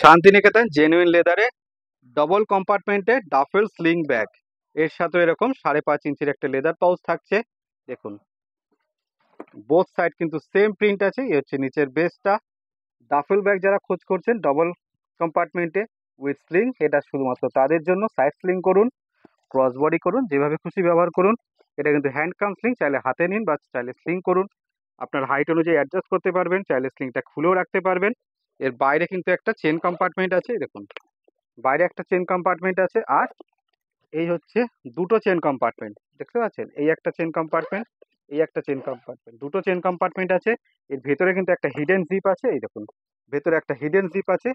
Santiniketan genuine লেদারে double কম্পার্টমেন্টের duffel sling bag, এর সাথে এরকম 5.5 ইঞ্চির একটা লেদার পাউচ থাকছে। দেখুন বোথ সাইড কিন্তু সেম প্রিন্ট আছে। এই হচ্ছে নিচের বেসটা। ডাফেল ব্যাগ যারা খোঁজ করছেন ডবল কম্পার্টমেন্টে উইথ স্লিং, এটা শুধুমাত্র তাদের জন্য। সাইড স্লিং করুন, ক্রস বডি করুন, যেভাবে খুশি ব্যবহার করুন। এটা কিন্তু হ্যান্ড কাম স্লিং, চাইলে হাতে নিন বা চাইলে স্লিং করুন। আপনার হাইট অনুযায়ী অ্যাডজাস্ট করতে পারবেন, চাইলে স্লিংটা খুলেও রাখতে পারবেন। এর বাইরে কিন্তু একটা চেন কম্পার্টমেন্ট আছে, দেখুন বাইরে একটা চেন কম্পার্টমেন্ট আছে। আর এই হচ্ছে দুটো চেন কম্পার্টমেন্ট, দেখতে পাচ্ছেন? এই একটা চেন কম্পার্টমেন্ট, এই একটা চেন কম্পার্টমেন্ট, দুটো চেন কম্পার্টমেন্ট আছে। এর ভেতরে কিন্তু একটা হিডেন জিপ আছে, এই দেখুন ভেতরে একটা হিডেন জিপ আছে।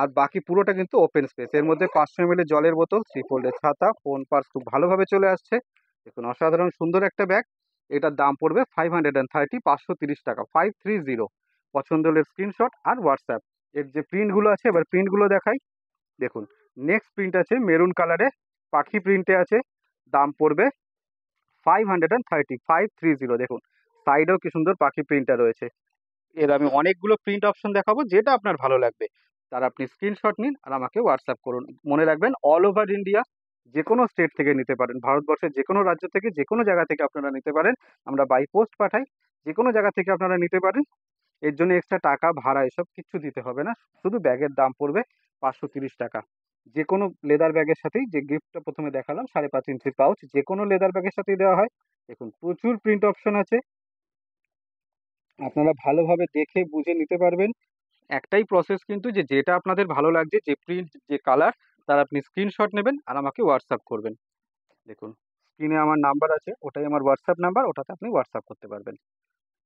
আর বাকি পুরোটা কিন্তু ওপেন স্পেস। এর মধ্যে 500 ml জলের বোতল, 3 ফোল্ডের ছাতা, ফোন পার্স খুব ভালোভাবে চলে আসছে। দেখুন অসাধারণ সুন্দর একটা ব্যাগ। এটার দাম পড়বে 530, 530 টাকা, 530। পছন্দ হলে স্ক্রিনশট আর হোয়াটসঅ্যাপ। এর যে প্রিন্টগুলো আছে, এবার প্রিন্টগুলো দেখাই। দেখুন নেক্সট প্রিন্ট আছে মেরুন কালারে, পাখি প্রিন্টে আছে। দাম পড়বে 530, 530। দেখুন সাইডেও কি সুন্দর পাখি প্রিন্টটা রয়েছে। এর আমি অনেকগুলো প্রিন্ট অপশন দেখাবো, যেটা আপনার ভালো লাগবে তার আপনি স্ক্রিনশট নিন আর আমাকে হোয়াটসঅ্যাপ করুন। মনে রাখবেন অল ওভার ইন্ডিয়া, যে কোনো স্টেট থেকে নিতে পারেন, ভারতবর্ষের যে কোনো রাজ্য থেকে, যে কোনো জায়গা থেকে আপনারা নিতে পারেন। আমরা বাই পোস্ট পাঠাই, যে কোনো জায়গা থেকে আপনারা নিতে পারেন। এর জন্য এক্সট্রা টাকা ভাড়া এসব কিচ্ছু দিতে হবে না। শুধু ব্যাগের দাম পড়বে 530 টাকা। যে কোনো লেদার ব্যাগের সাথেই, যে গিফটটা প্রথমে দেখালাম 5.5 ইঞ্চির পাউচ, যে কোনো লেদার ব্যাগের সাথেই দেওয়া হয়। দেখুন প্রচুর প্রিন্ট অপশন আছে, আপনারা ভালোভাবে দেখে বুঝে নিতে পারবেন। একটাই প্রসেস কিন্তু, যে যেটা আপনাদের ভালো লাগছে, যে প্রিন্ট যে কালার, তার আপনি স্ক্রিনশট নেবেন আর আমাকে হোয়াটসঅ্যাপ করবেন। দেখুন স্ক্রিনে আমার নাম্বার আছে, ওটাই আমার হোয়াটসঅ্যাপ নাম্বার, ওটাতে আপনি হোয়াটসঅ্যাপ করতে পারবেন।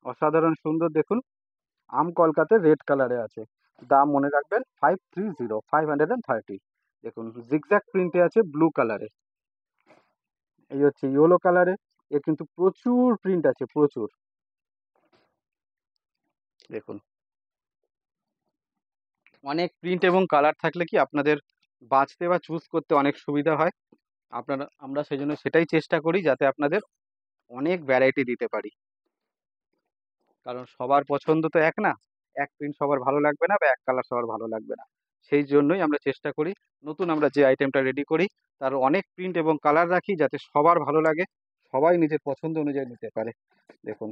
অসাধারণ সুন্দর দেখুন আম কলকাতে রেড কালারে আছে। দাম মনে রাখবেন 530, 530। দেখুন জিগজ্যাগ প্রিন্টে আছে ব্লু কালারে। এই হচ্ছে ইয়েলো কালারে। এর কিন্তু প্রচুর প্রিন্ট আছে, প্রচুর। দেখুন অনেক প্রিন্ট এবং কালার থাকলে কি আপনাদের বাছতে বা চুজ করতে অনেক সুবিধা হয়। আমরা সেই জন্য সেটাই চেষ্টা করি, যাতে আপনাদের অনেক ভ্যারাইটি দিতে পারি। কারণ সবার পছন্দ তো এক না, এক প্রিন্ট সবার ভালো লাগবে না বা এক কালার সবার ভালো লাগবে না। সেই জন্যই আমরা চেষ্টা করি নতুন আমরা যে আইটেমটা রেডি করি তার অনেক প্রিন্ট এবং কালার রাখি, যাতে সবার ভালো লাগে, সবাই নিজের পছন্দ অনুযায়ী নিতে পারে। দেখুন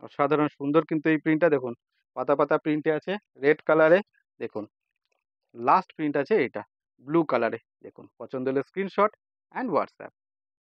অসাধারণ সুন্দর কিন্তু এই প্রিন্টটা। দেখুন পাতা পাতা প্রিন্টে আছে রেড কালারে। দেখুন লাস্ট প্রিন্ট আছে এটা ব্লু কালারে। দেখুন পছন্দ হলে স্ক্রিনশট অ্যান্ড হোয়াটসঅ্যাপ।